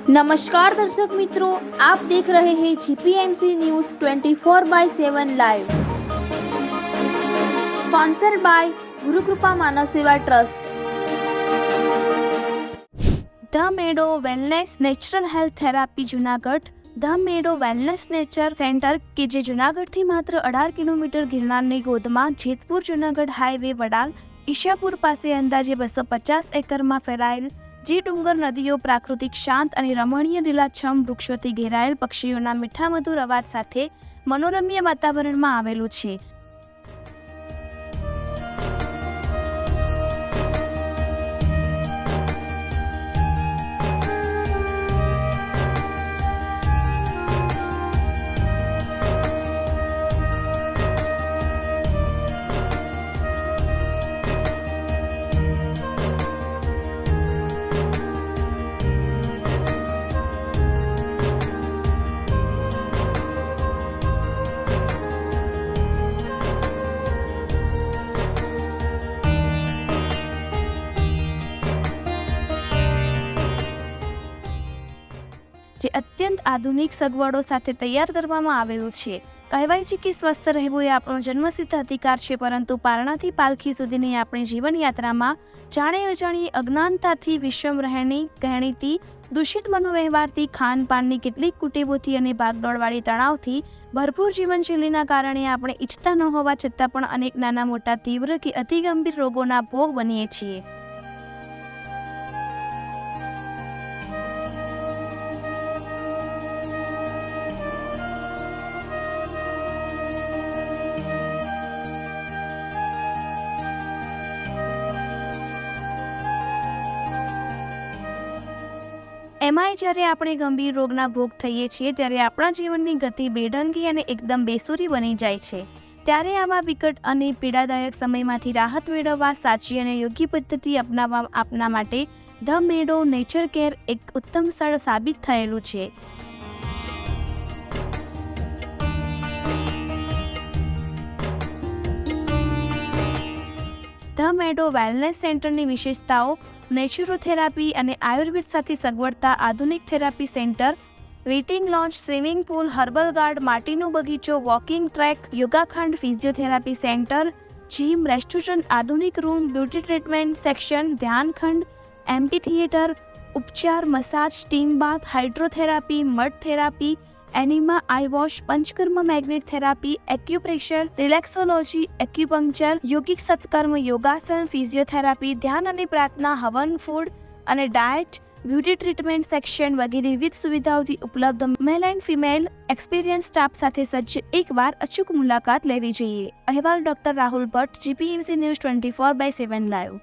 नमस्कार दर्शक मित्रों, आप देख रहे हैं GPMC news 24/7 live, sponsored by Gurukrupa Manav Seva trust. The Meadow wellness natural health therapy Junagadh. The Meadow wellness nature centre કે જે જુનાગઢથી માત્ર 18 કિલોમીટર ગિરનારની ગોદમાં જેતપુર જુનાગઢ હાઈવે વડાલ ઈશાપુર પાસે અંદાજે 250 એકરમાં ફેલાયેલ જે ડુંગર નદીઓ પ્રાકૃતિક શાંત અને રમણીય લીલાછમ વૃક્ષોથી ઘેરાયેલ પક્ષીઓના મીઠા મધુર અવાજ સાથે મનોરમ્ય વાતાવરણમાં આવેલું છે। જે અત્યંત આધુનિક સગવડો સાથે તૈયાર કરવામાં આવેલું છે। કહેવાય છે કે સ્વસ્થ રહેવું એ આપણો જન્મસિદ્ધ અધિકાર છે, પરંતુ પારણાથી પાલખી સુધીની આપણી જીવનયાત્રામાં જાણે અજાણી અજ્ઞાનતાથી વિષમ રહેણી કહેણીથી દૂષિત મનોવ્યવહારથી ખાનપાનની કેટલીક કુટેવોથી અને ભાગદોડવાળી તણાવથી ભરપૂર જીવનશૈલીના કારણે આપણે ઈચ્છતા ન હોવા છતાં પણ અનેક નાના મોટા તીવ્ર કે અતિ ગંભીર રોગોના ભોગ બનીએ છીએ। એમાંય જ્યારે આપણે ગંભીર રોગના ભોગ થઈએ છીએ ત્યારે આપણા જીવનની ગતિ બેઢંગી અને એકદમ બેસુરી બની જાય છે। ત્યારે આવા વિકટ અને પીડાદાયક સમયમાંથી રાહત મેળવવા સાચી અને યોગ્ય પદ્ધતિ અપનાવવા આપના માટે ધ મેડો નેચર કેર એક ઉત્તમ સ્થળ સાબિત થયેલું છે। ધ મેડો વેલનેસ સેન્ટરની વિશેષતાઓ નેચરોથેરાપી અને આયુર્વેદ સાથે સગવડતા આધુનિક therapy centre, waiting lounge, swimming pool, herbal garden, માટીનો બગીચો, વોકિંગ ટ્રેક, યોગાખંડ, ફિઝિયોથેરાપી સેન્ટર, જીમ, રેસ્ટોરન્ટ, આધુનિક રૂમ, બ્યુટી ટ્રીટમેન્ટ સેક્શન, ધ્યાનખંડ, એમ્પી થિયેટર, ઉપચાર, massage, steam bath, hydrotherapy, mud therapy, enema eye wash, panchakarma magnet therapy, acupressure, reflexology, acupuncture, યોગિક સત્કર્મ, યોગાસન, ફિઝિયોથેરાપી, ધ્યાન અને પ્રાર્થના, હવન, ફૂડ અને ડાયટ, બ્યુટી ટ્રીટમેન્ટ સેક્શન વગેરે વિવિધ સુવિધાઓથી ઉપલબ્ધ male and female experience staff સાથે સજ્જ એકવાર અચૂક મુલાકાત લેવી જોઈએ। અહેવાલ doctor Rahul Bhatt, GPMC news 24/7 live.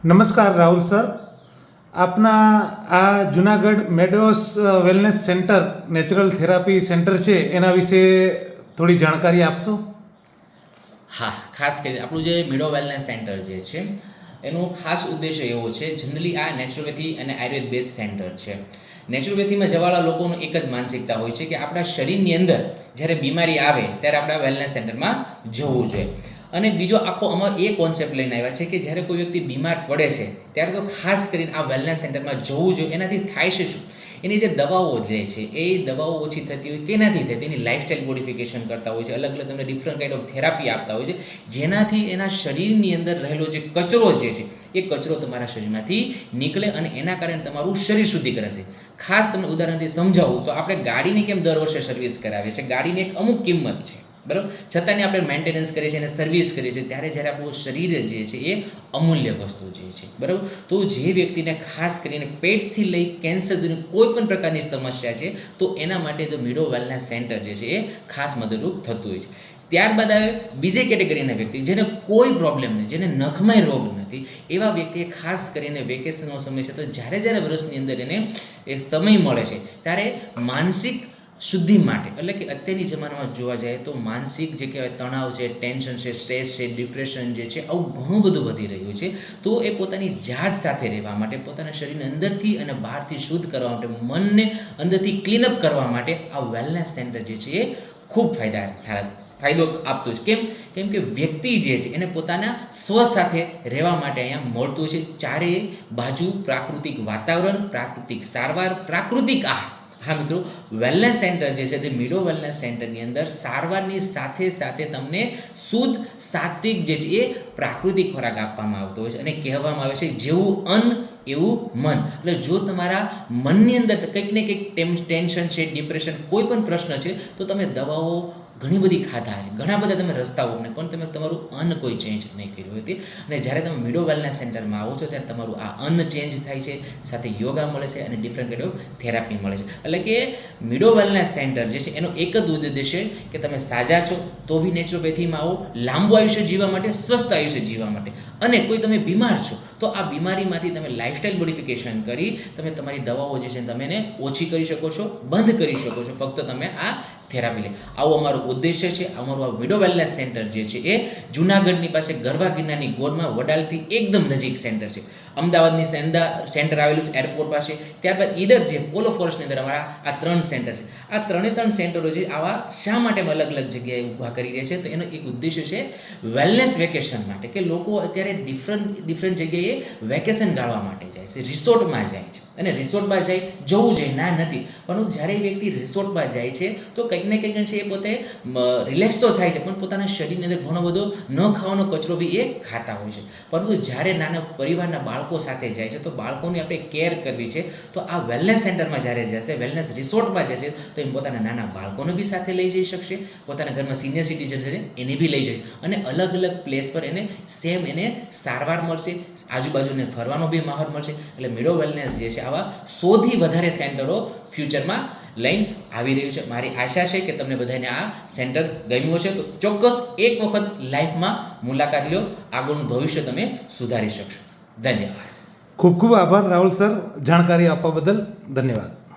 નમસ્કાર રાહુલ સર, આપના આ Junagadh Meadows wellness centre natural therapy centre છે એના વિશે થોડી જાણકારી આપશો? હા, ખાસ કરીને આપણું જે મિડો વેલનેસ સેન્ટર જે છે એનો ખાસ ઉદ્દેશ્ય એવો છે. જનરલી આ નેચરોપેથી અને આયુર્વેદ બેઝ સેન્ટર છે. નેચરોપેથીમાં જવાવાળા લોકોનું એક જ માનસિકતા હોય છે કે આપણા શરીરની અંદર જ્યારે બીમારી આવે ત્યારે આપણા વેલનેસ સેન્ટરમાં જવું જોઈએ. અને બીજો આખો અમારો એ કોન્સેપ્ટ લઈને આવ્યા છે કે જ્યારે કોઈ વ્યક્તિ બીમાર પડે છે ત્યારે તો ખાસ કરીને આ વેલનેસ સેન્ટરમાં જવું જોઈએ. એનાથી થાય છે શું? એની જે દવાઓ લે છે એ દવાઓ ઓછી થતી હોય કે નથી થતી, એની લાઇફસ્ટાઇલ મોડિફિકેશન કરતા હોય છે, અલગ અલગ તમને ડિફરન્ટ કાઇન્ડ ઓફ થેરાપી આપતા હોય છે, જેનાથી એના શરીરની અંદર રહેલો જે કચરો જે છે એ કચરો તમારા શરીરમાંથી નીકળે અને એના કારણે તમારું શરીર શુદ્ધિકરણ થાય. ખાસ તમને ઉદાહરણથી સમજાવું તો આપણે ગાડીની કેમ દર વર્ષે સર્વિસ કરાવીએ છીએ? ગાડીની એક અમુક કિંમત છે, બરાબર, છતાંની આપણે મેન્ટેનન્સ કરીએ છીએ અને સર્વિસ કરીએ છીએ. ત્યારે જ્યારે આપણું શરીર જે છે એ અમૂલ્ય વસ્તુ જે છે, બરાબર. તો જે વ્યક્તિને ખાસ કરીને પેટથી લઈ કેન્સર સુધીની કોઈ પણ પ્રકારની સમસ્યા છે તો એના માટે ધ મિડો વેલનેસ સેન્ટર જે છે એ ખાસ મદદરૂપ થતું હોય છે. ત્યારબાદ આવે બીજી કેટેગરીના વ્યક્તિ જેને કોઈ પ્રોબ્લેમ નથી, જેને નખમય રોગ નથી, એવા વ્યક્તિએ ખાસ કરીને વેકેશનનો સમય છે તો જ્યારે જ્યારે વર્ષની અંદર એને એ સમય મળે છે ત્યારે માનસિક શુદ્ધિ માટે, એટલે કે અત્યારની જમાનામાં જોવા જાય તો માનસિક જે કહેવાય તણાવ છે, ટેન્શન છે, સ્ટ્રેસ છે, ડિપ્રેશન જે છે, આવું ઘણું બધું વધી રહ્યું છે. તો એ પોતાની જાત સાથે રહેવા માટે, પોતાના શરીરને અંદરથી અને બહારથી શુદ્ધ કરવા માટે, મનને અંદરથી ક્લીનઅપ કરવા માટે આ વેલનેસ સેન્ટર જે છે એ ખૂબ ફાયદો આપતું છે. કેમ કે વ્યક્તિ જે છે એને પોતાના સ્વ સાથે રહેવા માટે અહીંયા મળતું છે. ચારેય બાજુ પ્રાકૃતિક વાતાવરણ, પ્રાકૃતિક સારવાર, પ્રાકૃતિક આહાર. હા મિત્રો, વેલનેસ સેન્ટર જે છે તે મિડો વેલનેસ સેન્ટરની અંદર સારવારની સાથે સાથે તમને શુદ્ધ સાત્વિક જે છે એ પ્રાકૃતિક ખોરાક આપવામાં આવતો હોય છે. અને કહેવામાં આવે છે જેવું અન્ન એવું મન. એટલે જો તમારા મનની અંદર કંઈક ને કંઈક ટેન્શન છે, ડિપ્રેશન, કોઈ પણ પ્રશ્ન છે તો તમે દવાઓ ઘણી બધી ખાધા છે, ઘણા બધા તમે રસ્તાઓ પણ તમે તમારું અન્ન કોઈ ચેન્જ નહીં કર્યું હતી. અને જ્યારે તમે મિડો વેલનેસ સેન્ટરમાં આવો છો ત્યારે તમારું આ અન્ન ચેન્જ થાય છે, સાથે યોગા મળે છે અને ડિફરન્ટ કાઇન્ડ ઓફ થેરાપી મળે છે. એટલે કે મિડો વેલનેસ સેન્ટર જે છે એનો એક જ ઉદ્દેશ્ય છે કે તમે સાજા છો તો બી નેચરોપેથીમાં આવો, લાંબુ આયુષ્ય જીવવા માટે, સ્વસ્થ આયુષ્ય જીવવા માટે. અને કોઈ તમે બીમાર છો તો આ બીમારીમાંથી તમે લાઇફસ્ટાઇલ મોડિફિકેશન કરી તમે તમારી દવાઓ જે છે તમે એને ઓછી કરી શકો છો, બંધ કરી શકો છો, ફક્ત તમે આ થેરાપી લે. આવો અમારો ઉદ્દેશ્ય છે. અમારું આ મિડો વેલનેસ સેન્ટર જે છે એ જૂનાગઢની પાસે ગરવા ગિરનારની ગોળમાં વડાલથી એકદમ નજીક સેન્ટર છે. અમદાવાદની સેન્ટર આવેલું છે એરપોર્ટ પાસે. ત્યારબાદ ઈડર છે, પોલો ફોરેસ્ટની અંદર અમારા આ 3 સેન્ટર છે. આ 3 સેન્ટરો છે આવા શા માટે અલગ અલગ જગ્યાએ ઊભા કરી રહ્યા છે? તો એનો એક ઉદ્દેશ્ય છે વેલનેસ વેકેશન માટે, કે લોકો અત્યારે ડિફરન્ટ જગ્યાએ વેકેશન ગાળવા માટે જાય છે, રિસોર્ટમાં જાય છે. અને રિસોર્ટમાં જવું જોઈએ, ના નથી, પરંતુ જ્યારે એ વ્યક્તિ રિસોર્ટમાં જાય છે તો કંઈક ને કંઈક છે એ પોતે રિલેક્સ તો થાય છે, પણ પોતાના શરીરની અંદર ઘણો બધો ન ખાવાનો કચરો બી એ ખાતા હોય છે. પરંતુ જ્યારે નાના પરિવારના બાળકો સાથે જાય છે તો બાળકોની આપણે કેર કરવી છે. તો આ વેલનેસ સેન્ટરમાં જ્યારે જશે, વેલનેસ રિસોર્ટમાં જશે તો એ પોતાના નાના બાળકોને બી સાથે લઈ જઈ શકશે, પોતાના ઘરમાં સિનિયર સિટીઝન છે એને બી લઈ જશે, અને અલગ અલગ પ્લેસ પર એને સારવાર મળશે, આજુબાજુને ફરવાનો બી માહોલ મળશે. એટલે મિડો વેલનેસ જે છે આવા 100થી વધારે સેન્ટરો ફ્યુચરમાં લઈને આવી રહ્યું છે. મારી આશા છે કે તમને બધાને આ સેન્ટર ગમ્યું હશે તો ચોક્કસ એક વખત લાઈફમાં મુલાકાત લો, આગળનું ભવિષ્ય તમે સુધારી શકશો. ધન્યવાદ. ખૂબ ખૂબ આભાર રાહુલ સર, જાણકારી આપવા બદલ ધન્યવાદ.